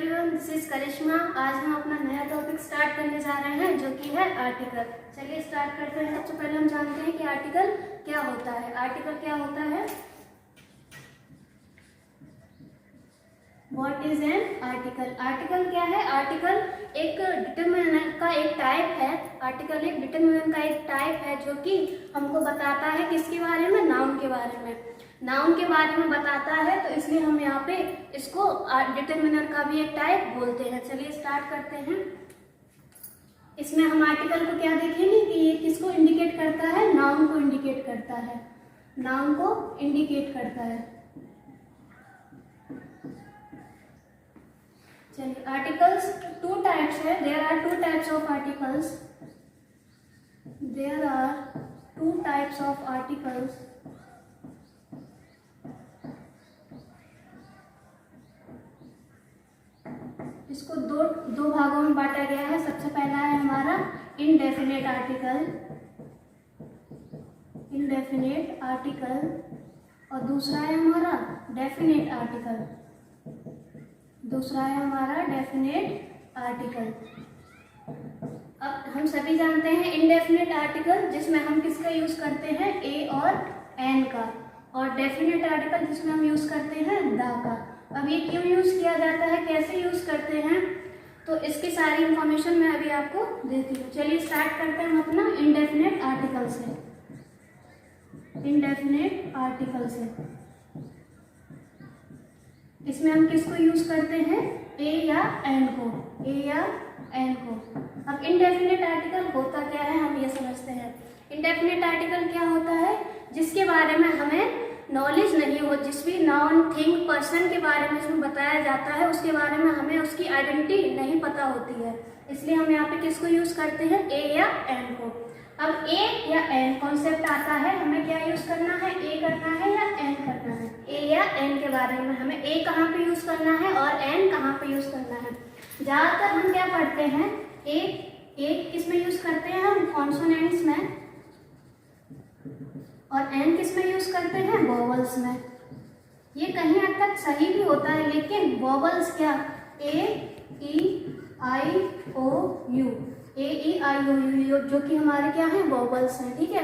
Everyone, this is करिश्मा। आज हम अपना नया टॉपिक स्टार्ट करने जा रहे हैं जो कि है आर्टिकल। चलिए स्टार्ट करते हैं। सबसे पहले हम जानते हैं कि आर्टिकल क्या होता है। आर्टिकल क्या होता है? What is an article? Article क्या है? आर्टिकल एक डिटरमिनेंट का एक टाइप है। आर्टिकल एक डिटरमिनेंट का एक टाइप है जो कि हमको बताता है किसके बारे में? नाउन के बारे में। नाउन के बारे में बताता है, तो इसलिए हम यहाँ पे इसको डिटरमिनर का भी एक टाइप बोलते हैं। चलिए स्टार्ट करते हैं। इसमें हम आर्टिकल को क्या देखेंगे कि ये किसको इंडिकेट करता है? नाउन को इंडिकेट करता है। नाउन को इंडिकेट करता है। चलिए, आर्टिकल्स टू टाइप्स है। There are two types of articles. There are two types of articles. इसको दो भागों में बांटा गया है। सबसे पहला है हमारा इनडेफिनेट आर्टिकल, इनडेफिनेट आर्टिकल, और दूसरा है हमारा डेफिनेट आर्टिकल। दूसरा है हमारा डेफिनेट आर्टिकल। अब हम सभी जानते हैं इनडेफिनेट आर्टिकल जिसमें हम किसका यूज करते हैं? ए और एन का, और डेफिनेट आर्टिकल जिसमें हम यूज करते हैं द का। अब ये क्यों यूज किया जाता है, कैसे यूज करते हैं, तो इसकी सारी इंफॉर्मेशन मैं अभी आपको देती हूँ। चलिए स्टार्ट करते हैं हम अपना इनडेफिनेट आर्टिकल से। इनडेफिनेट आर्टिकल से इसमें हम किसको यूज करते हैं? ए या एन को। ए या एन को। अब इनडेफिनेट आर्टिकल होता क्या है हम ये समझते हैं। इनडेफिनेट आर्टिकल क्या होता है? जिसके बारे में हमें नॉलेज नहीं हो, जिस भी नाउन, थिंग, पर्सन के बारे में इसमें बताया जाता है उसके बारे में हमें उसकी आइडेंटिटी नहीं पता होती है। इसलिए हम यहाँ पे किसको यूज करते हैं? ए या एन को। अब ए या एन कॉन्सेप्ट आता है, हमें क्या यूज करना है? ए करना है या एन करना है? ए या एन के बारे में हमें ए कहाँ पे यूज करना है और एन कहाँ पे यूज करना है। ज्यादातर हम क्या पढ़ते हैं? ए किस में यूज करते हैं हम? कॉन्सोनेंट्स में, और एन किस में यूज करते हैं? वोवल्स में। ये कहीं हद तक सही भी होता है, लेकिन वोवल्स क्या? ए ई आई ओ you, A E I O you जो कि हमारे क्या है? वोवल्स हैं, ठीक है।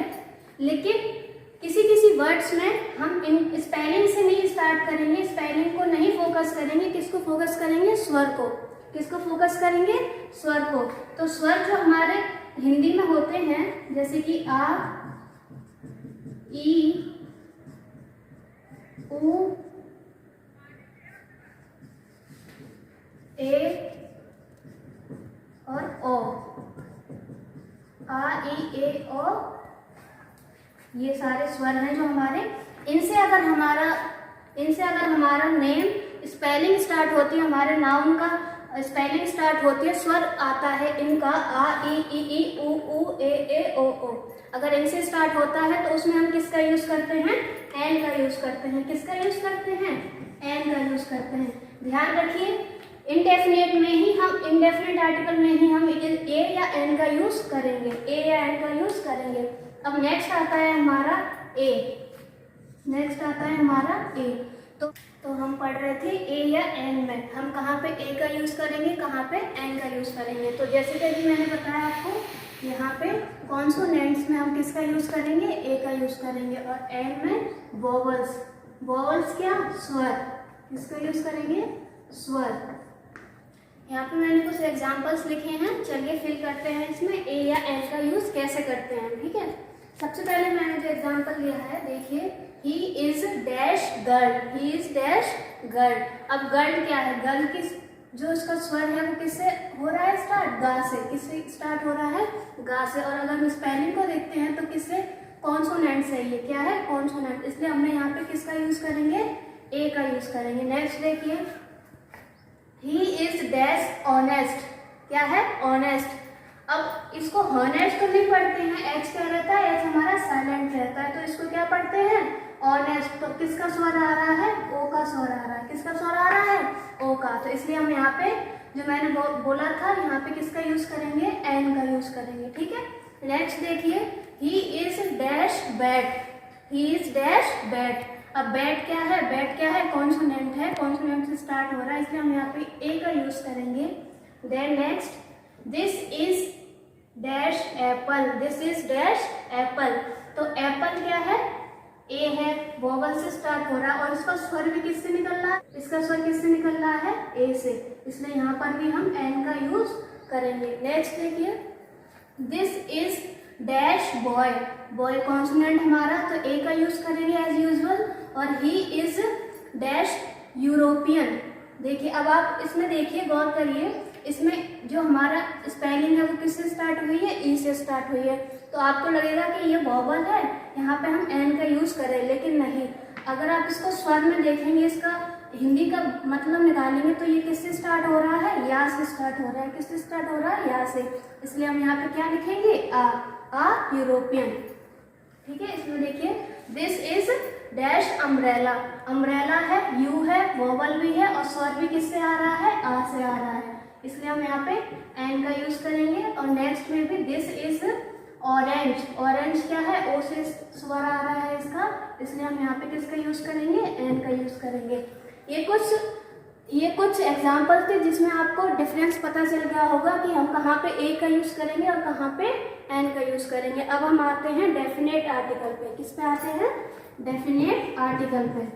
लेकिन किसी किसी वर्ड्स में हम इन स्पेलिंग से नहीं स्टार्ट करेंगे, स्पेलिंग को नहीं फोकस करेंगे। किसको फोकस करेंगे? स्वर को। किसको फोकस करेंगे? स्वर को। तो स्वर जो हमारे हिंदी में होते हैं, जैसे कि आ, ई, उ, ए और ओ। आ, ई, ए, ओ, ये सारे स्वर हैं जो हमारे। इनसे अगर हमारा नेम स्पेलिंग स्टार्ट होती है, हमारे नाउन का स्पेलिंग स्टार्ट होती है, स्वर आता है इनका आ, ई, उ, ए, ओ, ओ। अगर इनसे स्टार्ट होता है तो उसमें हम किसका यूज करते हैं? एन का यूज करते हैं। किसका यूज करते हैं? एन का यूज करते हैं। ध्यान रखिए, इनडेफिनेट में ही हम, इनडेफिनेट आर्टिकल में ही हम ए या एन का यूज करेंगे। ए या एन का यूज करेंगे। अब नेक्स्ट आता है हमारा ए। नेक्स्ट आता है हमारा ए। तो हम पढ़ रहे थे ए या एन में हम कहाँ पे ए का यूज करेंगे, कहाँ पे एन का यूज करेंगे। तो जैसे कि अभी मैंने बताया आपको, यहाँ पे कॉन्सोनेंट्स में हम किसका यूज करेंगे? ए का यूज करेंगे, और एन में वोवल्स। वोवल्स क्या? स्वर। किसका यूज करेंगे? स्वर। यहाँ पे मैंने कुछ एग्जाम्पल्स लिखे हैं, चलिए फिल करते हैं इसमें ए या एन का यूज कैसे करते हैं, ठीक है। सबसे पहले मैंने जो एग्जाम्पल लिया है, देखिए, he is dash girl. He is dash girl. अब गर्ल क्या है? गर्ल किस, जो इसका स्वर है वो किससे हो रहा है स्टार्ट? गा से। किससे स्टार्ट हो रहा है? गा से। और अगर हम स्पेलिंग को देखते हैं तो किससे? कॉन्सोनेंट से। ये क्या है? कॉन्सोनेंट। इसलिए हमने यहाँ पे किसका यूज करेंगे? ए का यूज करेंगे। नेक्स्ट देखिए, ही इज डैश ऑनेस्ट। क्या है? ऑनेस्ट। अब इसको हॉनेस्ट तो नहीं पढ़ते हैं, एच क्या रहता है? एच हमारा साइलेंट रहता है, तो इसको क्या पढ़ते हैं? ऑनेस्ट। तो किसका स्वर आ रहा है? ओ का स्वर आ रहा है। किसका स्वर आ रहा है? ओ का। तो इसलिए हम यहाँ पे जो मैंने बोला था, यहाँ पे किसका यूज करेंगे? एन का यूज करेंगे, ठीक है। नेक्स्ट देखिए, he is dash bat. He is dash bat. अब बैट क्या है? बैट क्या है? कॉन्सोनेंट है, कॉन्सोनेंट से स्टार्ट हो रहा है, है, इसलिए हम यहाँ पे ए का यूज करेंगे। Then next, this is dash apple, this is dash apple. तो एप्पल क्या है, ए है, वोवल से स्टार्ट हो रहा है और इसका स्वर भी किससे निकल रहा है, इसका स्वर किससे निकल रहा है, ए से, इसलिए यहाँ पर भी हम एन का यूज करेंगे। नेक्स्ट देखिए, this is dash boy, boy consonant हमारा, तो ए का यूज करेंगे एज यूजुअल। और ही इज डैश यूरोपियन। देखिए अब आप इसमें देखिए, गौर करिए, इसमें जो हमारा स्पेलिंग है वो किससे स्टार्ट हुई है, ई से स्टार्ट हुई है। तो आपको लगेगा कि ये वोवल है, यहाँ पे हम एन का यूज करें, लेकिन नहीं। अगर आप इसको स्वर में देखेंगे, इसका हिंदी का मतलब निकालेंगे, तो ये किससे स्टार्ट हो रहा है, या से स्टार्ट हो रहा है। किससे स्टार्ट हो रहा है, या से, इसलिए हम यहाँ पे क्या लिखेंगे, आ यूरोपियन। ठीक है, इसमें देखिए, this is dash umbrella, umbrella है, यू है, वोवल भी है और स्वर भी किससे आ रहा है, आ से आ रहा है, इसलिए हम यहाँ पे एन का यूज करेंगे। और नेक्स्ट में भी दिस इज ऑरेंज, ऑरेंज क्या है, ओ से स्वर आ रहा है इसका, इसलिए हम यहाँ पे किसका यूज करेंगे, एन का यूज करेंगे। ये कुछ एग्जाम्पल थे जिसमें आपको डिफरेंस पता चल गया होगा कि हम कहाँ पे ए का यूज करेंगे और कहाँ पे एन का यूज करेंगे। अब हम आते हैं डेफिनेट आर्टिकल पे। किस पे आते हैं, डेफिनेट आर्टिकल पे।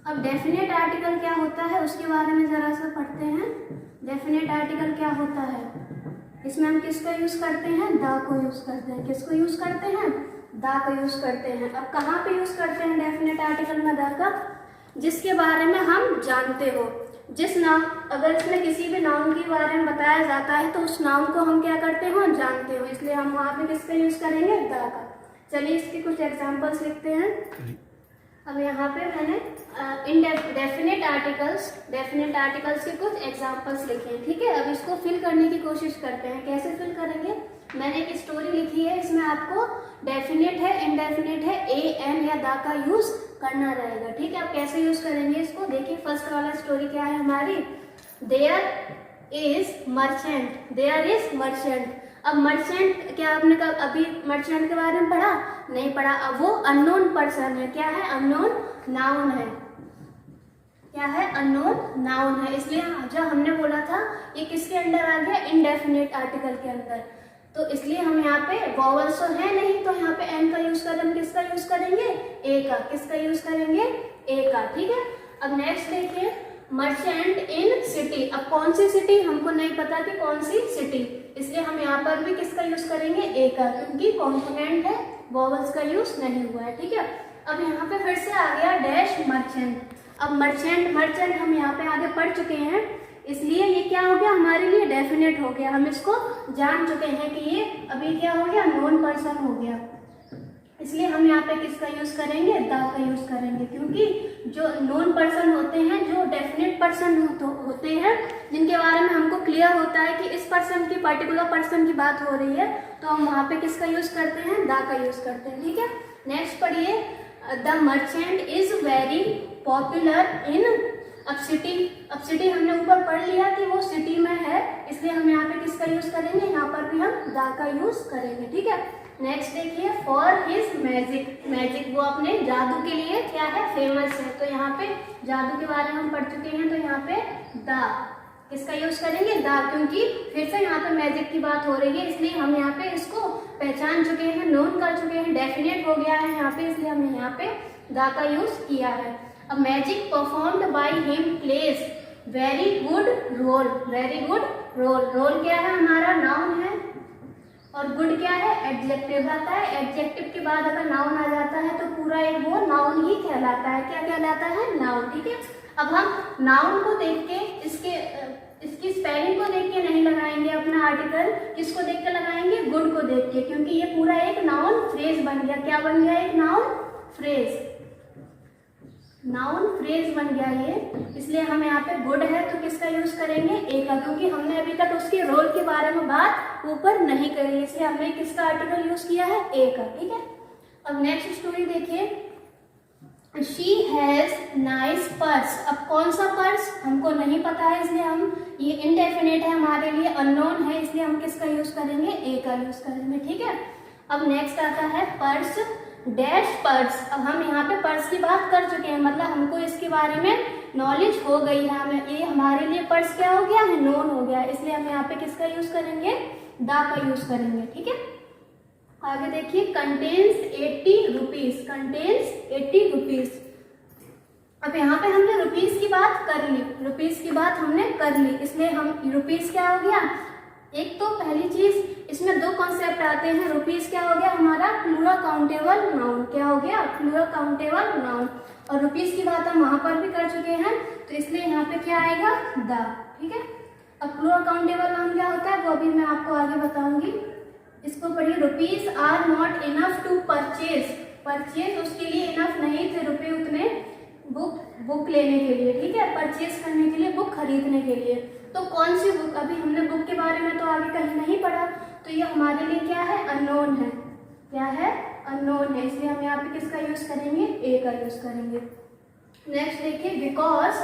अब डेफिनेट आर्टिकल क्या होता है उसके बारे में जरा सा पढ़ते हैं। डेफिनेट आर्टिकल क्या होता है, इसमें हम किसका यूज करते हैं, दा को यूज करते हैं। किसको यूज करते हैं, दा को यूज करते हैं। अब कहाँ पे यूज करते हैं डेफिनेट आर्टिकल में दा का, जिसके बारे में हम जानते हो। जिस नाम, अगर इसमें किसी भी नाउन के बारे में बताया जाता है तो उस नाउन को हम क्या करते हो, जानते हो, इसलिए हम वहाँ पे किसका यूज करेंगे, दा का। चलिए इसके कुछ एग्जाम्पल्स लिखते हैं। अब यहाँ पे मैंने डेफिनेट आर्टिकल्स के कुछ एग्जाम्पल्स लिखे हैं। ठीक है, अब इसको फिल करने की कोशिश करते हैं। कैसे फिल करेंगे, मैंने एक स्टोरी लिखी है, इसमें आपको डेफिनेट है, इनडेफिनेट है, ए, एन या दा का यूज करना रहेगा। ठीक है, अब कैसे यूज करेंगे इसको, देखिए फर्स्ट वाला स्टोरी क्या है हमारी, there is merchant, there is merchant. अब मर्चेंट क्या आपने अभी मर्चेंट के बारे में पढ़ा, नहीं पढ़ा। अब वो अननोन पर्सन है, क्या है, अननोन नाउन है, क्या है, अननोन नाउन है। इसलिए जो हमने बोला था ये किसके अंडर आ गया, इनडेफिनेट आर्टिकल के अंदर। तो इसलिए हम यहाँ पे वॉवल्स तो है नहीं, तो यहाँ पे एन का यूज करें, किसका यूज करेंगे, ए का। किसका यूज करेंगे, ए का। ठीक है, अब नेक्स्ट देखिए, मर्चेंट इन सिटी। अब कौन सी सिटी, हमको नहीं पता कि कौन सी सिटी, इसलिए हम यहाँ पर भी किसका यूज करेंगे, ए का, क्योंकि कॉन्सोनेंट है, वॉवल्स का यूज नहीं हुआ है। ठीक है, अब यहाँ पे फिर से आ गया डैश मर्चेंट। अब मर्चेंट हम यहाँ पे आगे पढ़ चुके हैं, इसलिए ये क्या हो गया, हमारे लिए डेफिनेट हो गया। हम इसको जान चुके हैं कि ये अभी क्या हो गया, नोन पर्सन हो गया, इसलिए हम यहाँ पे किसका यूज करेंगे, दा का यूज करेंगे। क्योंकि जो नोन पर्सन होते हैं, जो डेफिनेट पर्सन होते हैं, जिनके बारे में हमको क्लियर होता है कि इस पर्सन की, पर्टिकुलर पर्सन की बात हो रही है, तो हम वहाँ पे किसका यूज करते हैं, दा का यूज करते हैं। ठीक है, नेक्स्ट पढ़िए, the merchant is very popular in अब सिटी हमने ऊपर पढ़ लिया कि वो सिटी में है, इसलिए हम यहाँ पे किसका यूज करेंगे, यहाँ पर भी हम दा का यूज करेंगे। ठीक है, नेक्स्ट देखिए, फॉर हिज मैजिक, वो अपने जादू के लिए क्या है, फेमस है। तो यहाँ पे जादू के बारे में हम पढ़ चुके हैं, तो यहाँ पे दा, किसका यूज करेंगे, दा, क्योंकि फिर से यहाँ पे मैजिक की बात हो रही है, इसलिए हम यहाँ पे इसको पहचान चुके हैं, नोन कर चुके हैं, डेफिनेट हो गया है यहाँ पे, इसलिए हमने यहाँ पे दा का यूज किया है। अब magic performed by him plays very good role, very good role. Role क्या है हमारा, नाउन है, और गुड क्या है, एडजेक्टिव आता है। एडजेक्टिव के बाद अगर नाउन आ जाता है तो पूरा एक वो नाउन ही कहलाता है। क्या कहलाता है, नाउन। ठीक है, अब हम नाउन को देख के इसकी स्पेलिंग को देख के नहीं लगाएंगे अपना आर्टिकल, किसको देख के लगाएंगे, गुड को देख के, क्योंकि ये पूरा एक नाउन फ्रेज बन गया। क्या बन गया, एक नाउन फ्रेज, नाउन फ्रेज बन गया ये, इसलिए हम यहाँ पे गुड है तो किसका यूज करेंगे, ए का, क्योंकि हमने अभी तक उसके रोल के बारे में बात ऊपर नहीं करी, इसलिए हमने किसका आर्टिकल यूज किया है, ए का। ठीक है, अब नेक्स्ट स्टोरी देखिए, शी हैज नाइस पर्स। अब कौन सा पर्स हमको नहीं पता है, इसलिए हम, ये इनडेफिनेट है हमारे लिए, अननोन है, इसलिए हम किसका यूज करेंगे, ए का यूज करेंगे। ठीक है, अब नेक्स्ट आता है पर्स डैश पर्स। अब हम यहाँ पे पर्स की बात कर चुके हैं, मतलब हमको इसके बारे में नॉलेज हो गई है, हमें ये हमारे लिए पर्स क्या हो गया है, नोन हो गया, इसलिए हम यहाँ पे किसका यूज करेंगे, द का यूज करेंगे। ठीक है, आगे देखिए, कंटेन्स 80 रुपीज, कंटेन्स 80 रुपीज। अब यहाँ पे हमने रुपीस की बात कर ली, रुपीस की बात हमने कर ली, इसलिए हम रुपीस क्या हो गया, एक तो पहली चीज इसमें दो कॉन्सेप्ट आते हैं, रुपीस क्या हो गया हमारा प्लूरल काउंटेबल नाउन, क्या हो गया प्लूरल काउंटेबल नाउन, और रुपीस की बात हम वहां पर भी कर चुके हैं, तो इसलिए यहाँ पे क्या आएगा, द। ठीक है, अब प्लूरल काउंटेबल नाउन क्या होता है वो अभी मैं आपको आगे बताऊंगी। इसको पढ़िए, rupees are not enough to purchase, purchase उसके लिए इनफ नहीं थे रुपए उतने बुक लेने के लिए। ठीक है, परचेज करने के लिए, बुक खरीदने के लिए। तो कौन सी बुक, अभी हमने बुक के बारे में तो आगे कहीं नहीं पढ़ा, तो ये हमारे लिए क्या है, अननोन है, क्या है, अननोन है, इसलिए हम यहाँ पे किसका यूज करेंगे, ए का यूज करेंगे। नेक्स्ट देखिए, because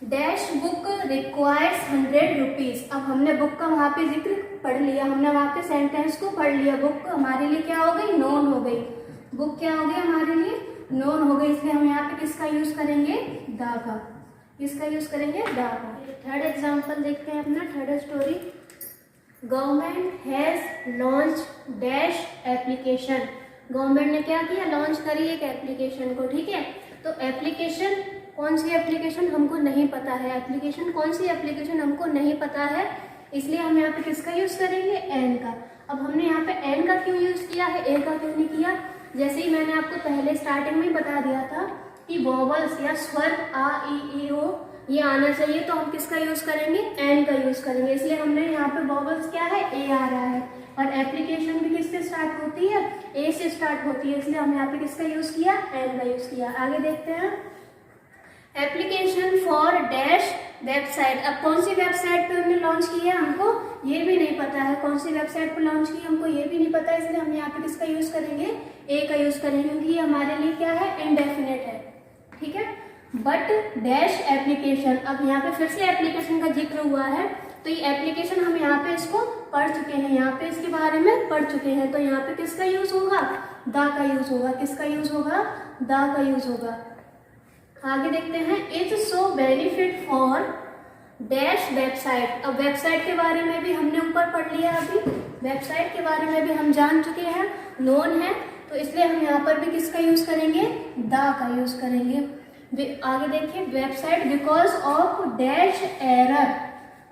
dash book requires 100 rupees. अब हमने बुक का वहाँ पे जिक्र पढ़ लिया, हमने वहाँ पे सेंटेंस को पढ़ लिया, बुक हमारे लिए क्या हो गई, नोन हो गई, बुक क्या हो गई हमारे लिए, नोन हो गई, इसलिए हम यहाँ पे किसका यूज करेंगे, द का, किसका यूज करेंगे, द का। थर्ड एग्जाम्पल देखते हैं अपना, third story, government has launch dash application. Government ने क्या किया, लॉन्च करी एक एप्लीकेशन को। ठीक है, तो एप्लीकेशन कौन सी एप्लीकेशन हमको नहीं पता है, एप्लीकेशन कौन सी एप्लीकेशन हमको नहीं पता है, इसलिए हम यहाँ पे किसका यूज करेंगे, एन का। अब हमने यहाँ पे एन का क्यों यूज किया है, ए का क्यों नहीं किया, जैसे ही मैंने आपको पहले स्टार्टिंग में बता दिया था कि वॉवल्स या स्वर आ ई ओ ये आना चाहिए, तो हम किसका यूज करेंगे, एन का यूज करेंगे, इसलिए हमने यहाँ पे वॉवल्स क्या है, ए आ रहा है, और एप्लीकेशन भी किससे स्टार्ट होती है, ए से स्टार्ट होती है, इसलिए हमने यहाँ पे किसका यूज किया, एन का यूज किया। आगे देखते हैं, एप्लीकेशन फॉर डैश वेबसाइट। अब कौन सी वेबसाइट पे हमने लॉन्च किया है, हमको ये भी नहीं पता है, कौन सी वेबसाइट पे लॉन्च की हमको ये भी नहीं पता है, इसलिए हम यहाँ पे किसका यूज करेंगे, ए का यूज करेंगे, क्योंकि ये हमारे लिए क्या है, इनडेफिनेट है। ठीक है, बट डैश एप्लीकेशन, अब यहाँ पे फिर से एप्लीकेशन का जिक्र हुआ है, तो ये एप्लीकेशन हम यहाँ पे इसको पढ़ चुके हैं, यहाँ पे इसके बारे में पढ़ चुके हैं, तो यहाँ पे किसका यूज होगा, द का यूज होगा, किसका यूज होगा, द का यूज होगा। आगे देखते हैं, is so benefit for dash website. अब वेबसाइट के बारे में भी हमने ऊपर पढ़ लिया, अभी वेबसाइट के बारे में भी हम जान चुके हैं, नोन है, तो इसलिए हम यहाँ पर भी किसका यूज करेंगे, द का यूज करेंगे। आगे देखिए, website because of dash error,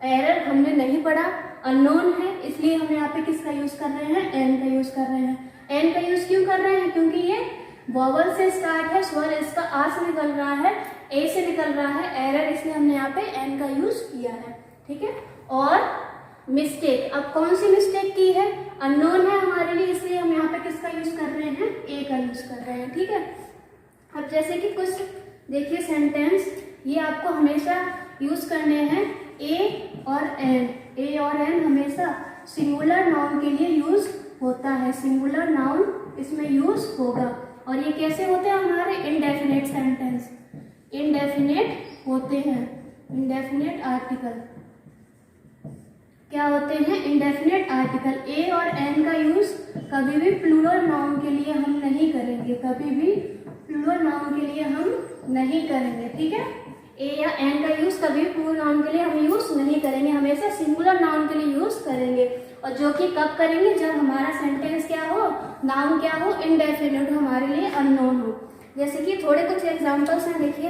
error हमने नहीं पढ़ा, अननोन है, इसलिए हम यहाँ पे किसका यूज कर रहे हैं, एन का यूज कर रहे हैं। एन का यूज क्यों कर रहे हैं, क्योंकि ये वॉवल से स्टार्ट है, स्वर इसका आ से निकल रहा है, ए से निकल रहा है, एरर, इसलिए हमने यहाँ पे एन का यूज किया है। ठीक है, और मिस्टेक, अब कौन सी मिस्टेक की है, अननोन है हमारे लिए, इसलिए हम यहाँ पे किसका यूज कर रहे हैं, ए का यूज कर रहे हैं। ठीक है, अब जैसे कि कुछ देखिए सेंटेंस, ये आपको हमेशा यूज करने हैं, ए और एन, ए और एन हमेशा सिंगुलर नाउन के लिए यूज होता है, सिंगुलर नाउन इसमें यूज होगा, और ये कैसे होते हैं हमारे, इनडेफिनेट सेंटेंस, इनडेफिनेट होते हैं, इनडेफिनेट आर्टिकल क्या होते हैं, इनडेफिनेट आर्टिकल। ए और एन का यूज कभी भी प्लूरल नाउन के लिए हम नहीं करेंगे, कभी भी प्लूरल नाउन के लिए हम नहीं करेंगे। ठीक है, ए या एन का यूज कभी प्लूरल नाउन के लिए हम यूज नहीं करेंगे, हमेशा सिंगुलर नाउन के लिए यूज करेंगे, और जो कि कब करेंगे, जब हमारा सेंटेंस क्या हो, नाउन क्या हो, इनडेफिनेट हो, हमारे लिए अननोन हो। जैसे कि थोड़े कुछ एग्जांपल्स हैं, देखिए,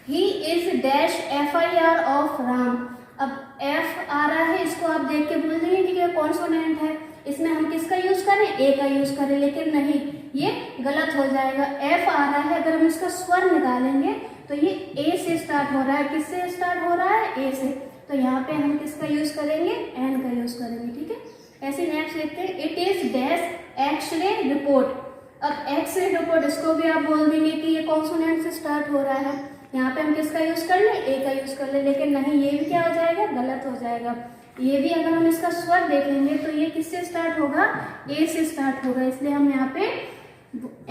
he is dash FIR of Ram. अब एफ आ रहा है, इसको आप देख के बोल देंगे कि ये कॉन्सोनेंट है, इसमें हम किसका यूज करें, ए का यूज करें, लेकिन नहीं, ये गलत हो जाएगा। एफ आ रहा है, अगर हम इसका स्वर निकालेंगे तो ये ए से स्टार्ट हो रहा है, किससे स्टार्ट हो रहा है, ए से, तो यहाँ पे हम किसका यूज करेंगे, एन का यूज करेंगे। ठीक है, ऐसे नेक्स्ट देखते हैं, it is dash x ray report. अब एक्सरे रिपोर्ट, इसको भी आप बोल देंगे कि ये कॉन्सोनेंट से स्टार्ट हो रहा है, यहाँ पे हम किसका यूज कर ले, ए का यूज कर ले, लेकिन नहीं, ये भी क्या हो जाएगा, गलत हो जाएगा। ये भी अगर हम इसका स्वर देखेंगे तो ये किससे स्टार्ट होगा, ए से स्टार्ट होगा, इसलिए हम यहाँ पे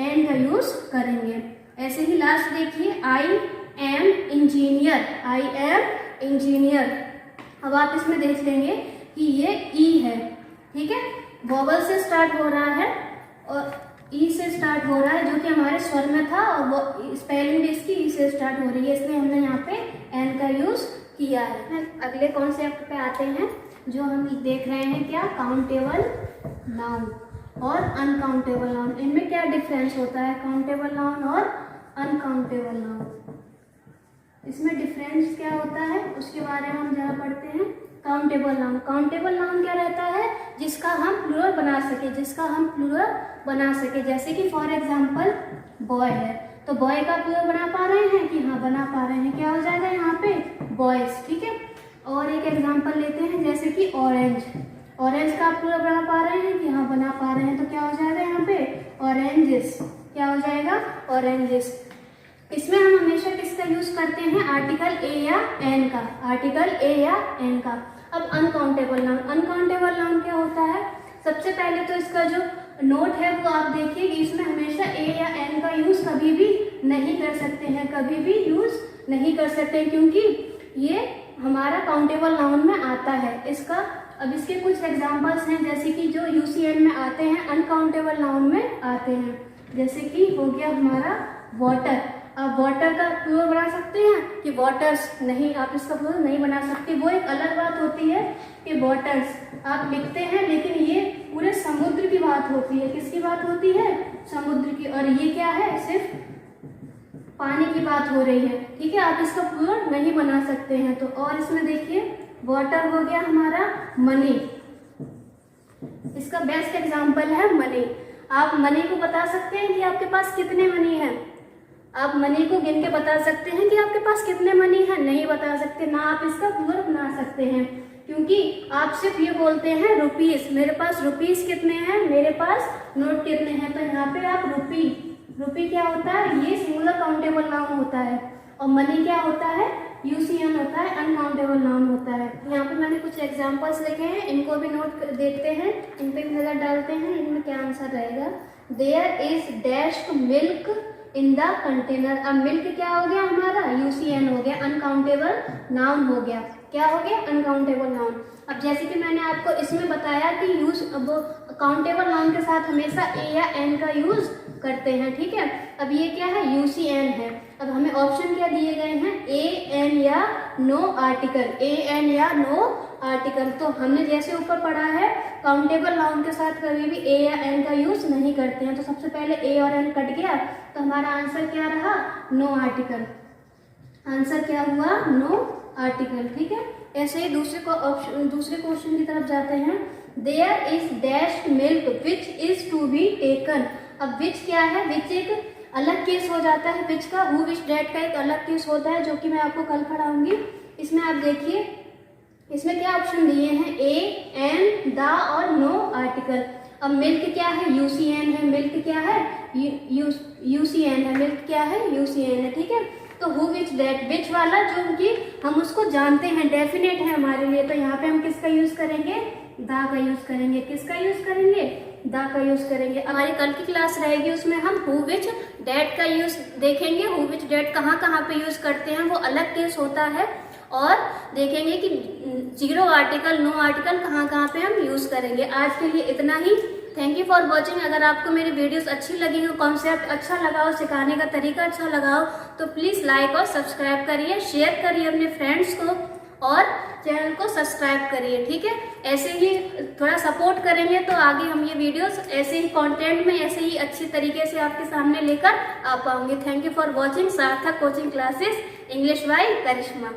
एन का यूज करेंगे। ऐसे ही लास्ट देखिए, I am engineer, I am engineer. अब आप इसमें देख लेंगे कि ये ई है, ठीक है, वॉवल से स्टार्ट हो रहा है, और ई से स्टार्ट हो रहा है, जो कि हमारे स्वर में था, और वो स्पेलिंग भी इसकी ई से स्टार्ट हो रही है, इसलिए हमने यहाँ पे एन का यूज किया है। अगले कॉन्सेप्ट पे आते हैं, जो हम देख रहे हैं क्या, काउंटेबल नाउन और अनकाउंटेबल नाउन। इनमें क्या डिफरेंस होता है, काउंटेबल नाउन और अनकाउंटेबल नाउन, इसमें डिफरेंस क्या होता है उसके बारे में हम जरा पढ़ते हैं। काउंटेबल नाउन, काउंटेबल नाउन क्या रहता है, जिसका हम प्लूरल बना सके, जिसका हम प्लूरल बना सके। जैसे कि फॉर एग्जांपल बॉय है, तो बॉय का प्लूरल बना पा रहे हैं कि हाँ बना पा रहे हैं, क्या हो जाएगा यहाँ पे बॉयज, ठीक है। और एक एग्जांपल लेते हैं, जैसे कि ऑरेंज, ऑरेंज का प्लूरल बना पा रहे हैं कि हाँ बना पा रहे हैं, तो क्या हो जाएगा यहाँ पे ऑरेंजेस, क्या हो जाएगा ऑरेंजेस। इसमें हम हमेशा किसका यूज करते हैं, आर्टिकल ए या एन का, आर्टिकल ए या एन का। अब अनकाउंटेबल नाउन, अनकाउंटेबल नाउन क्या होता है, सबसे पहले तो इसका जो नोट है वो आप देखिए कि इसमें हमेशा ए या एन का यूज कभी भी नहीं कर सकते हैं, कभी भी यूज नहीं कर सकते, क्योंकि ये हमारा काउंटेबल नाउन में आता है। इसका अब इसके कुछ एग्जांपल्स हैं, जैसे कि जो यूसीएन में आते हैं, अनकाउंटेबल नाउन में आते हैं। जैसे कि हो गया हमारा वाटर, आप वाटर का प्लूरल बना सकते हैं कि वाटर्स, नहीं, आप इसका प्लूरल नहीं बना सकते। वो एक अलग बात होती है कि वाटर्स आप लिखते हैं, लेकिन ये पूरे समुद्र की बात होती है, किसकी बात होती है, समुद्र की, और ये क्या है, सिर्फ पानी की बात हो रही है, ठीक है, आप इसका प्लूरल नहीं बना सकते हैं। तो और इसमें देखिए वाटर हो गया हमारा मनी, इसका बेस्ट एग्जाम्पल है मनी। आप मनी को बता सकते हैं कि आपके पास कितने मनी है, आप मनी को गिन के बता सकते हैं कि आपके पास कितने मनी है, नहीं बता सकते, ना आप इसका प्लूरल बना सकते हैं, क्योंकि आप सिर्फ ये बोलते हैं रुपीस, मेरे पास रुपीस कितने हैं, मेरे पास नोट कितने हैं, तो यहाँ पे आप रुपी, रुपी क्या होता है, ये सिंगुलर काउंटेबल नाउन होता है, और मनी क्या होता है, यूसीएन होता है, अनकाउंटेबल नाउन होता है। यहाँ पे मैंने कुछ एग्जांपल्स लिखे हैं, इनको भी नोट देखते हैं, इन पे भी नजर डालते हैं, इनमें क्या आंसर रहेगा। There is dash milk in the container, अब मिल्क क्या हो गया हमारा, यूसीएन हो गया, अनकाउंटेबल नाउन हो गया, क्या हो गया, अनकाउंटेबल नाउन। अब जैसे कि मैंने आपको इसमें बताया कि यूज, अब काउंटेबल नाउन के साथ हमेशा ए या एन का यूज करते हैं, ठीक है। अब ये क्या है, यूसीएन है। अब हमें ऑप्शन क्या दिए गए हैं, ए एन या नो आर्टिकल, ए एन या नो आर्टिकल। तो हमने जैसे ऊपर पढ़ा है, काउंटेबल नाउन के साथ कभी भी ए या एन का यूज नहीं करते हैं। तो सबसे पहले ए और एन कट गया, तो हमारा आंसर क्या रहा, नो आर्टिकल, आंसर क्या हुआ, नो आर्टिकल, ठीक है। ऐसे ही दूसरे क्वेश्चन की तरफ जाते हैं। There is dash milk which is to be taken, अब विच क्या है, विच एक अलग केस हो जाता है, विच का, हु विच डैट का एक अलग केस होता है, जो कि मैं आपको कल पढ़ाऊंगी। इसमें आप देखिए, इसमें क्या ऑप्शन दिए हैं, ए एन द और नो आर्टिकल। अब मिल्क क्या है, यूसीएन है, मिल्क क्या है, यूसीएन है, मिल्क क्या है, यूसीएन है, ठीक है। तो हु विच डैट, विच वाला जो कि हम उसको जानते हैं, डेफिनेट है हमारे लिए, तो यहाँ पे हम किसका यूज करेंगे, दा का यूज करेंगे, किसका यूज करेंगे, दा का यूज करेंगे। हमारी कल की क्लास रहेगी, उसमें हम हु विच डैट का यूज देखेंगे, हु विच डैट कहाँ कहाँ पे यूज करते हैं, वो अलग केस होता है, और देखेंगे कि जीरो आर्टिकल, नो आर्टिकल कहाँ कहाँ पे हम यूज करेंगे। आज के लिए इतना ही, थैंक यू फॉर वॉचिंग। अगर आपको मेरी वीडियोस अच्छी लगी हो, कॉन्सेप्ट अच्छा लगा हो, सिखाने का तरीका अच्छा लगा हो, तो प्लीज़ लाइक और सब्सक्राइब करिए, शेयर करिए अपने फ्रेंड्स को, और चैनल को सब्सक्राइब करिए, ठीक है। ऐसे ही थोड़ा सपोर्ट करेंगे तो आगे हम ये वीडियोस ऐसे ही कंटेंट में ऐसे ही अच्छी तरीके से आपके सामने लेकर आ पाऊंगी। Thank you for watching Sarthak coaching classes English by Karishma.